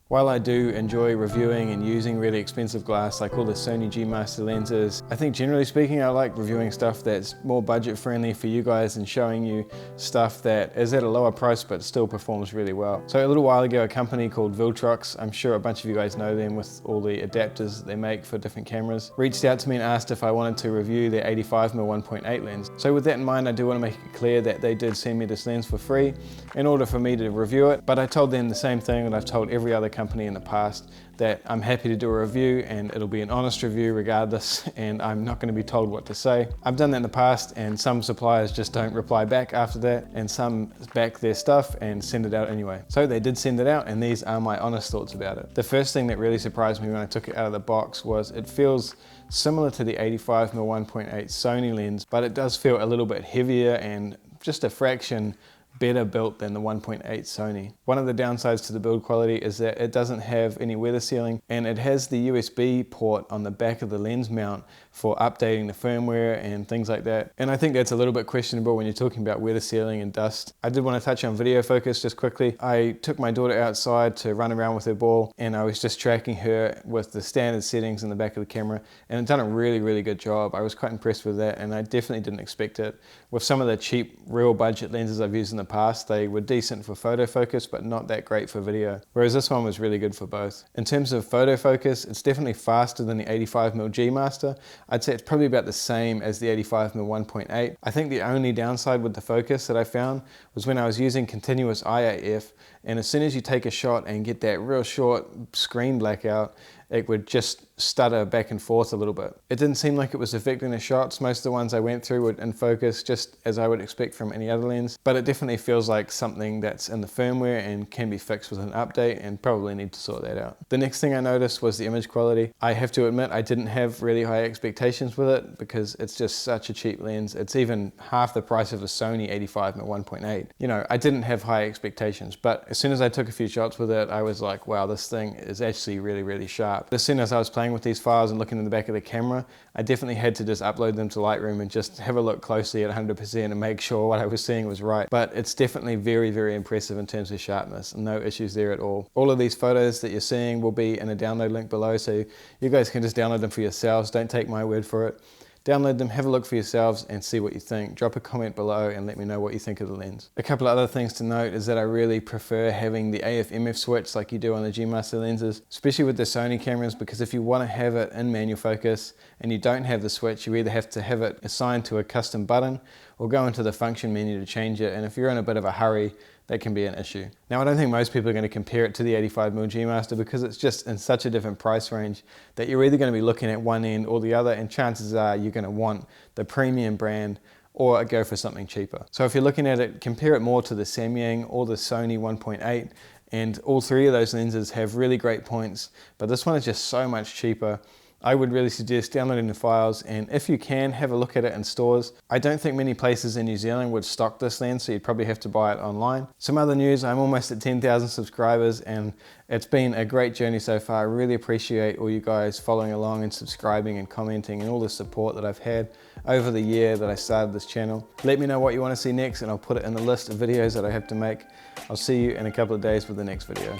While I do enjoy reviewing and using really expensive glass like all the Sony G Master lenses, I think generally speaking I like reviewing stuff that's more budget friendly for you guys and showing you stuff that is at a lower price but still performs really well. So a little while ago a company called Viltrox, I'm sure a bunch of you guys know them with all the adapters that they make for different cameras, reached out to me and asked if I wanted to review their 85mm 1.8 lens. So with that in mind I do want to make it clear that they did send me this lens for free in order for me to review it, but I told them the same thing that I've told every other company in the past, that I'm happy to do a review and it'll be an honest review regardless, and I'm not going to be told what to say. I've done that in the past and some suppliers just don't reply back after that, and some back their stuff and send it out anyway. So they did send it out and these are my honest thoughts about it. The first thing that really surprised me when I took it out of the box was it feels similar to the 85mm 1.8 Sony lens, but it does feel a little bit heavier and just a fraction better built than the 1.8 Sony. One of the downsides to the build quality is that it doesn't have any weather sealing, and it has the USB port on the back of the lens mount for updating the firmware and things like that. And I think that's a little bit questionable when you're talking about weather sealing and dust. I did want to touch on video focus just quickly. I took my daughter outside to run around with her ball and I was just tracking her with the standard settings in the back of the camera, and it done a really good job. I was quite impressed with that and I definitely didn't expect it. With some of the cheap real budget lenses I've used in the past, they were decent for photo focus but not that great for video, whereas this one was really good for both. In terms of photo focus, it's definitely faster than the 85mm G Master. I'd say it's probably about the same as the 85mm 1.8. I think the only downside with the focus that I found was when I was using continuous IAF, and as soon as you take a shot and get that real short screen blackout, it would just stutter back and forth a little bit. It didn't seem like it was affecting the shots. Most of the ones I went through were in focus, just as I would expect from any other lens, but it definitely feels like something that's in the firmware and can be fixed with an update, and probably need to sort that out. The next thing I noticed was the image quality. I have to admit I didn't have really high expectations with it because it's just such a cheap lens. It's even half the price of a Sony 85mm 1.8. You know, I didn't have high expectations, but as soon as I took a few shots with it, I was like, wow, this thing is actually really sharp. As soon as I was playing with these files and looking in the back of the camera, I definitely had to just upload them to Lightroom and just have a look closely at 100% and make sure what I was seeing was right. But it's definitely very impressive in terms of sharpness. No issues there at all. All of these photos that you're seeing will be in a download link below, so you guys can just download them for yourselves. Don't take my word for it. Download them, have a look for yourselves and see what you think. Drop a comment below and let me know what you think of the lens. A couple of other things to note is that I really prefer having the AF/MF switch like you do on the G Master lenses, especially with the Sony cameras, because if you want to have it in manual focus and you don't have the switch, you either have to have it assigned to a custom button or go into the function menu to change it, and if you're in a bit of a hurry, that can be an issue. Now I don't think most people are going to compare it to the 85mm G Master because it's just in such a different price range that you're either going to be looking at one end or the other, and chances are you're going to want the premium brand or go for something cheaper. So if you're looking at it, compare it more to the Samyang or the Sony 1.8, and all three of those lenses have really great points, but this one is just so much cheaper. I would really suggest downloading the files, and if you can, have a look at it in stores. I don't think many places in New Zealand would stock this lens, so you'd probably have to buy it online. Some other news, I'm almost at 10,000 subscribers and it's been a great journey so far. I really appreciate all you guys following along and subscribing and commenting and all the support that I've had over the year that I started this channel. Let me know what you want to see next and I'll put it in the list of videos that I have to make. I'll see you in a couple of days with the next video.